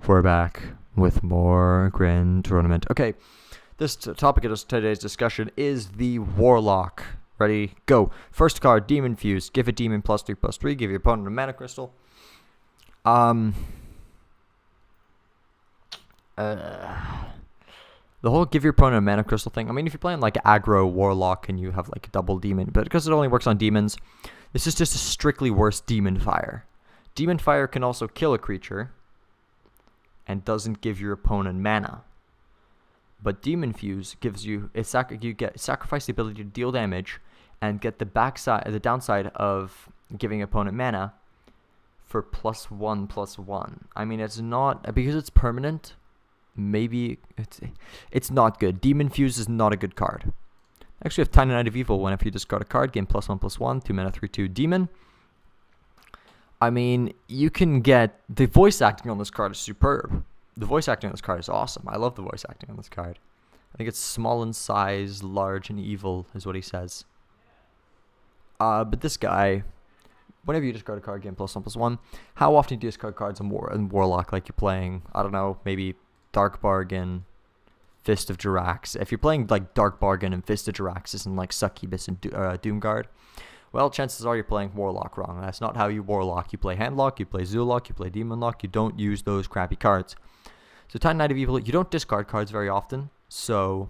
We're back with more Grand Tournament. Okay, this topic of today's discussion is the Warlock. Ready? Go. First card, Demon Fuse. Give a demon +3/+3. Give your opponent a mana crystal. The whole give your opponent a mana crystal thing. I mean, if you're playing like aggro Warlock and you have like a double demon, but because it only works on demons, this is just a strictly worse Demonfire. Demonfire can also kill a creature and doesn't give your opponent mana. But Demon Fuse gives you you get sacrifice the ability to deal damage and get the downside of giving opponent mana for +1/+1. I mean, it's not because it's permanent. Maybe it's not good. Demon Fuse is not a good card. Actually, have Tiny Knight of Evil. Whenever you discard a card, gain +1/+1, 2 mana, 3/2 demon. I mean, you can get the voice acting on this card is superb. The voice acting on this card is awesome. I love the voice acting on this card. I think it's small in size, large and evil is what he says. But this guy, whenever you discard a card, gain +1/+1. How often do you discard cards in Warlock? Like you're playing, I don't know, maybe Dark Bargain, Fist of Jirax. If you're playing like Dark Bargain and Fist of Jirax and like Succubus and Doomguard, well, chances are you're playing Warlock wrong. That's not how you Warlock. You play Handlock, you play Zoolock, you play Demon Lock. You don't use those crappy cards. So Tiny Knight of Evil, you don't discard cards very often, so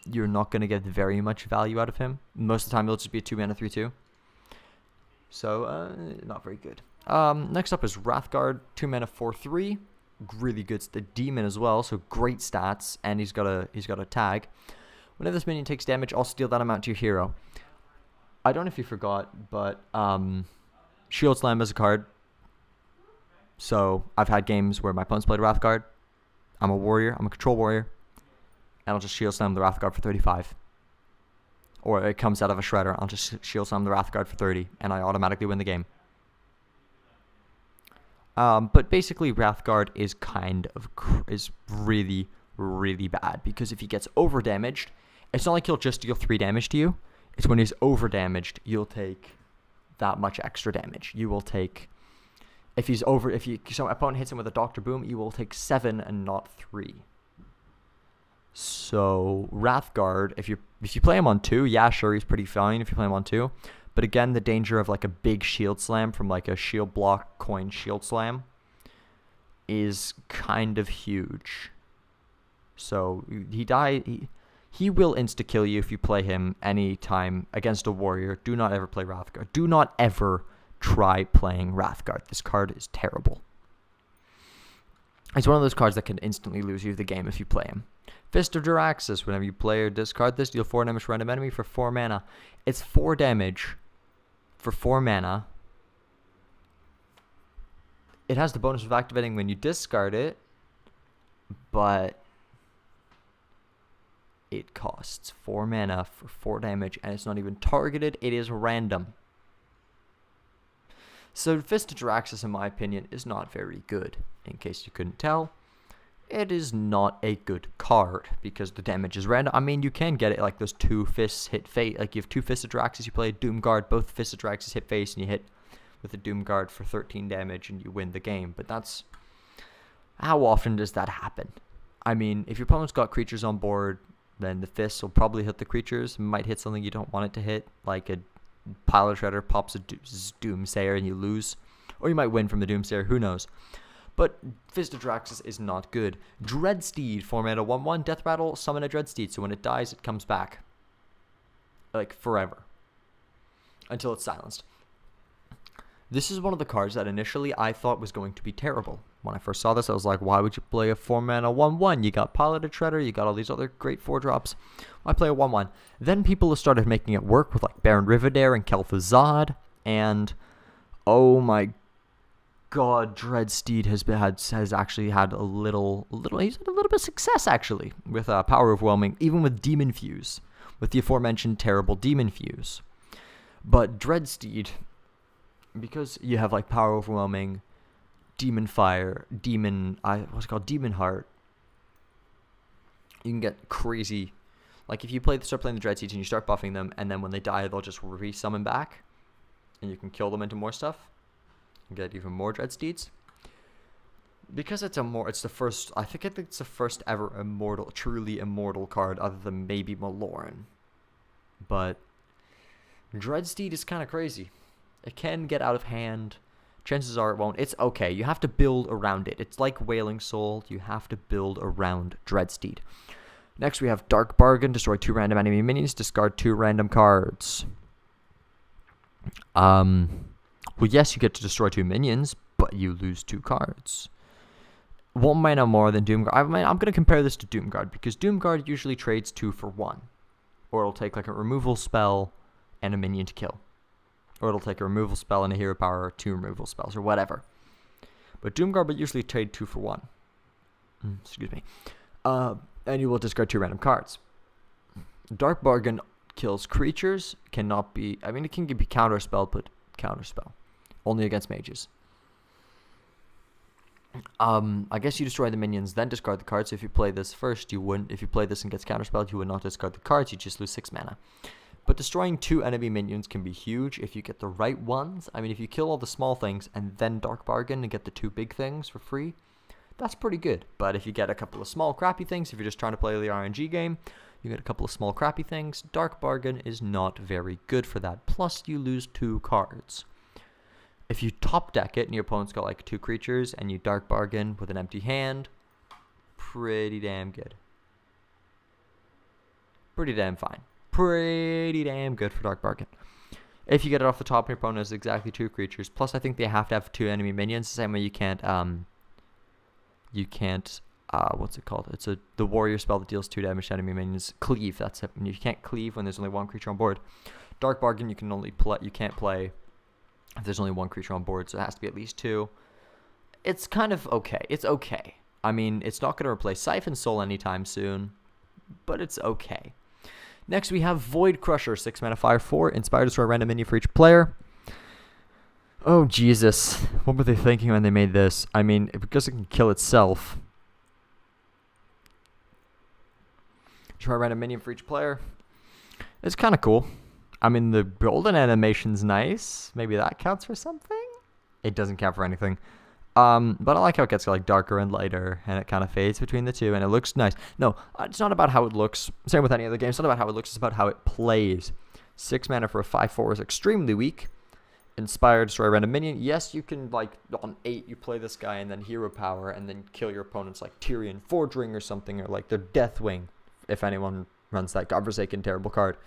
you're not going to get very much value out of him. Most of the time, it'll just be a 2 mana 3/2. So, not very good. Next up is Wrathguard, 2 mana 4/3. Really good. It's the demon as well, so great stats, and he's got a tag. Whenever this minion takes damage, I'll steal that amount to your hero. I don't know if you forgot, but Shield Slam is a card. So I've had games where my opponent's played a Wrathguard. I'm a warrior. I'm a control warrior. And I'll just Shield Slam the Wrathguard for 35. Or it comes out of a Shredder. I'll just Shield Slam the Wrathguard for 30. And I automatically win the game. But basically, Wrathguard is is really, really bad. Because if he gets over-damaged, it's not like he'll just deal 3 damage to you. It's when he's over-damaged, you'll take that much extra damage. You will take... If so opponent hits him with a Dr. Boom, you will take 7 and not 3. So Wrathguard, if you play him on 2, yeah, sure, he's pretty fine if you play him on 2. But again, the danger of like a big shield slam from like a shield block coin shield slam is kind of huge. So he will insta-kill you if you play him anytime against a warrior. Do not ever play Wrathguard. Do not ever try playing Wrathguard. This card is terrible. It's one of those cards that can instantly lose you the game if you play him. Fist of Jiraxis. Whenever you play or discard this, deal 4 damage to random enemy for 4 mana. It's 4 damage for 4 mana. It has the bonus of activating when you discard it, but it costs 4 mana for 4 damage, and it's not even targeted. It is random. So Fist of Jiraxis, in my opinion, is not very good. In case you couldn't tell, it is not a good card because the damage is random. I mean, you can get it like those 2 fists hit face. Like you have 2 Fists of Jiraxis, you play Doomguard, both Fists of Jiraxis hit face, and you hit with a Doomguard for 13 damage and you win the game. But that's... How often does that happen? I mean, if your opponent's got creatures on board, then the fists will probably hit the creatures. Might hit something you don't want it to hit, like a Pilot Shredder pops a Doomsayer and you lose. Or you might win from the Doomsayer, who knows. But Fist of Jiraxis is not good. Dreadsteed, 4 mana 1/1, Death Rattle, summon a Dreadsteed. So when it dies, it comes back. Like forever. Until it's silenced. This is one of the cards that initially I thought was going to be terrible. When I first saw this, I was like, why would you play a 4 mana 1/1? You got Piloted Shredder, you got all these other great 4-drops. Why play a 1/1? Then people have started making it work with like Baron Rivendare and Kel'Thuzad, and oh my god, Dreadsteed has actually had a little he's had a little bit of success actually with Power Overwhelming, even with Demon Fuse, with the aforementioned terrible Demon Fuse. But Dreadsteed, because you have like Power Overwhelming, Demonfire, Demon Heart, you can get crazy. Like if you start playing the Dreadsteeds and you start buffing them, and then when they die, they'll just re-summon back, and you can kill them into more stuff, and get even more Dreadsteeds. because it's the first, I think it's the first ever truly immortal card other than maybe Maloran. But Dreadsteed is kind of crazy. It can get out of hand. Chances are it won't. It's okay. You have to build around it. It's like Wailing Soul. You have to build around Dreadsteed. Next, we have Dark Bargain. Destroy 2 random enemy minions. Discard 2 random cards. Well, yes, you get to destroy 2 minions, but you lose 2 cards. 1 mana more than Doomguard. I'm going to compare this to Doomguard, because Doomguard usually trades 2 for 1. Or it'll take like a removal spell and a minion to kill. Or it'll take a removal spell and a hero power, or 2 removal spells, or whatever. But Doomguard will usually trade 2 for 1. Excuse me. And you will discard 2 random cards. Dark Bargain kills creatures. Cannot be... I mean, it can be counterspell, but counterspell. Only against mages. I guess you destroy the minions, then discard the cards. If you play this first, you wouldn't. If you play this and gets counterspelled, you would not discard the cards. You just lose 6 mana. But destroying 2 enemy minions can be huge if you get the right ones. I mean, if you kill all the small things and then Dark Bargain and get the 2 big things for free, that's pretty good. But if you get a couple of small crappy things, if you're just trying to play the RNG game, you get a couple of small crappy things, Dark Bargain is not very good for that. Plus, you lose 2 cards. If you top deck it and your opponent's got like 2 creatures and you Dark Bargain with an empty hand, pretty damn good. Pretty damn fine. Pretty damn good for Dark Bargain. If you get it off the top, your opponent has exactly 2 creatures. Plus, I think they have to have 2 enemy minions. The same way you can't, what's it called? It's the warrior spell that deals 2 damage to enemy minions. Cleave, that's it. You can't cleave when there's only 1 creature on board. Dark Bargain, you can't play if there's only 1 creature on board, so it has to be at least 2. It's kind of okay. It's okay. I mean, it's not going to replace Siphon Soul anytime soon, but it's okay. Next, we have Void Crusher, 6 mana, 5/4, inspired to destroy a random minion for each player. Oh, Jesus. What were they thinking when they made this? I mean, because it can kill itself. Destroy a random minion for each player. It's kind of cool. I mean, the golden animation's nice. Maybe that counts for something? It doesn't count for anything. But I like how it gets like darker and lighter, and it kind of fades between the two, and it looks nice. No, it's not about how it looks. Same with any other game. It's not about how it looks. It's about how it plays. 6 mana for a 5/4 is extremely weak. Inspired, destroy a random minion. Yes, you can, like, on 8, you play this guy, and then hero power, and then kill your opponent's, like, Tyrion Forging or something, or, like, their Deathwing, if anyone runs that godforsaken terrible card.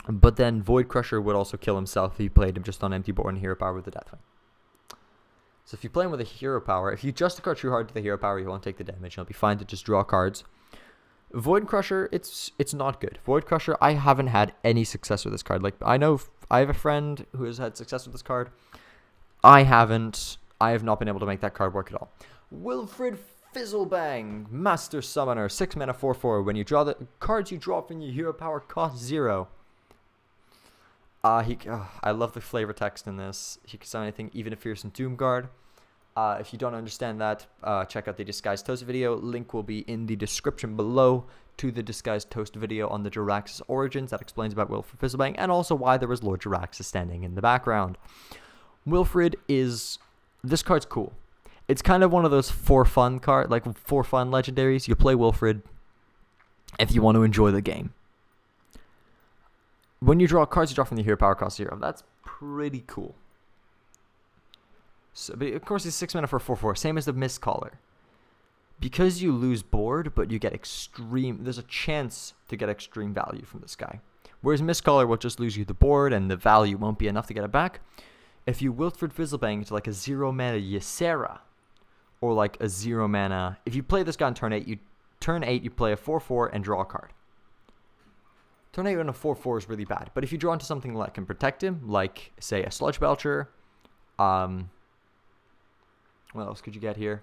But then Void Crusher would also kill himself if you played him just on empty board and hero power with the Deathwing. So if you play him with a hero power, if you just declare True Heart to the hero power, you won't take the damage. You'll be fine to just draw cards. Void Crusher, it's not good. Void Crusher, I haven't had any success with this card. Like, I know I have a friend who has had success with this card. I haven't. I have not been able to make that card work at all. Wilfred Fizzlebang, Master Summoner, 6 mana, 4/4. When you draw the cards you draw from your hero power cost 0. I love the flavor text in this. He can summon anything, even a fearsome Doomguard. If you don't understand that, check out the Disguised Toast video. Link will be in the description below to the Disguised Toast video on the Jirax's origins. That explains about Wilfred Fizzlebang and also why there was Lord Jiraxis standing in the background. Wilfred is... This card's cool. It's kind of one of those for fun legendaries. You play Wilfred if you want to enjoy the game. When you draw cards, you draw from the hero power cost 0. That's pretty cool. So, but of course, it's 6 mana for 4/4, same as the Mistcaller. Because you lose board, but you get extreme... There's a chance to get extreme value from this guy. Whereas Mistcaller will just lose you the board, and the value won't be enough to get it back. If you Wilfred Fizzlebang to like a 0 mana Ysera, or like a 0 mana... If you play this guy on turn 8, you play a 4/4 and draw a card. Turn 8 on a 4/4 is really bad. But if you draw into something that can protect him, like, say, a Sludge Belcher, what else could you get here?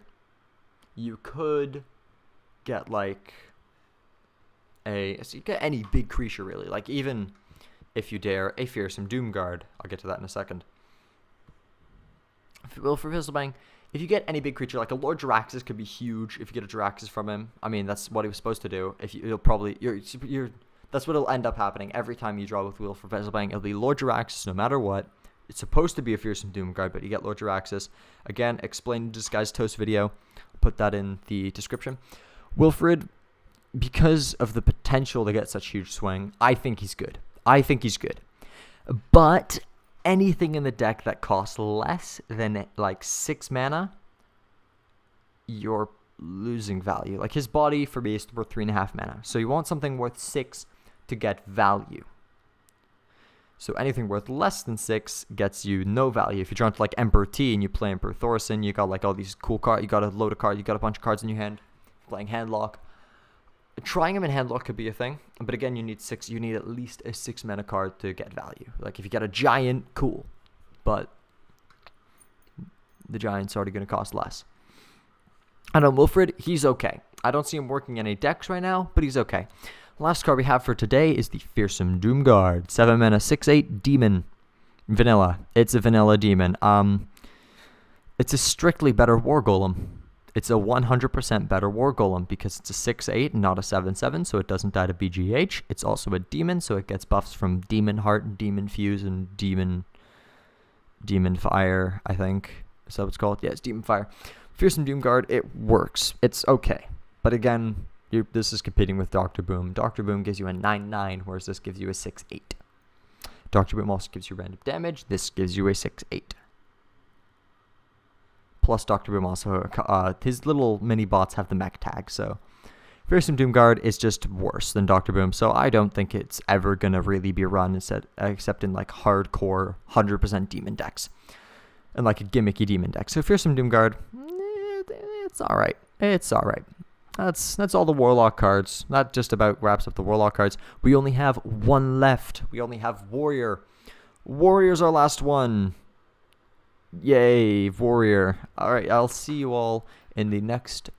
You could get, like, so you get any big creature, really. Like, even if you dare, a fearsome Doomguard. I'll get to that in a second. Wilfred Fizzlebang, if you get any big creature, like a Lord Jiraxis could be huge if you get a Jiraxis from him. I mean, that's what he was supposed to do. That's what will end up happening every time you draw with Wilfred Fizzlebang. It'll be Lord Jiraxis no matter what. It's supposed to be a Fearsome Doomguard, but you get Lord Jaraxxus. Again, explain Disguised Toast video. Put that in the description. Wilfred, because of the potential to get such huge swing, I think he's good. But anything in the deck that costs less than like 6 mana, you're losing value. Like his body for me is worth 3.5 mana. So you want something worth 6 to get value. So anything worth less than 6 gets you no value. If you draw into like Emperor T and you play Emperor Thorson, you got like all these cool cards. You got a load of cards. You got a bunch of cards in your hand. Playing Handlock. Trying him in Handlock could be a thing, but again, you need 6. You need at least a 6 mana card to get value. Like if you get a giant, cool, but the giant's already going to cost less. And on Wilfred, he's okay. I don't see him working in any decks right now, but he's okay. Last card we have for today is the Fearsome Doomguard. 7 mana, 6/8 demon. Vanilla. It's a vanilla demon. It's a strictly better War Golem. It's a 100% better War Golem because it's a 6/8 and not a 7/7, so it doesn't die to BGH. It's also a demon, so it gets buffs from Demon Heart, Demon Fuse, and Demonfire, I think. Is that what it's called? Yeah, it's Demonfire. Fearsome Doomguard, it works. It's okay. But again, this is competing with Dr. Boom. Dr. Boom gives you a 9/9, whereas this gives you a 6/8. Dr. Boom also gives you random damage. This gives you a 6/8. Plus, Dr. Boom also, his little mini bots have the mech tag, so Fearsome Doomguard is just worse than Dr. Boom, so I don't think it's ever going to really be run except in like hardcore 100% demon decks and like a gimmicky demon deck. So Fearsome Doomguard, it's alright. It's alright. That's all the Warlock cards. That just about wraps up the Warlock cards. We only have one left. We only have Warrior. Warrior's our last one. Yay, Warrior. Alright, I'll see you all in the next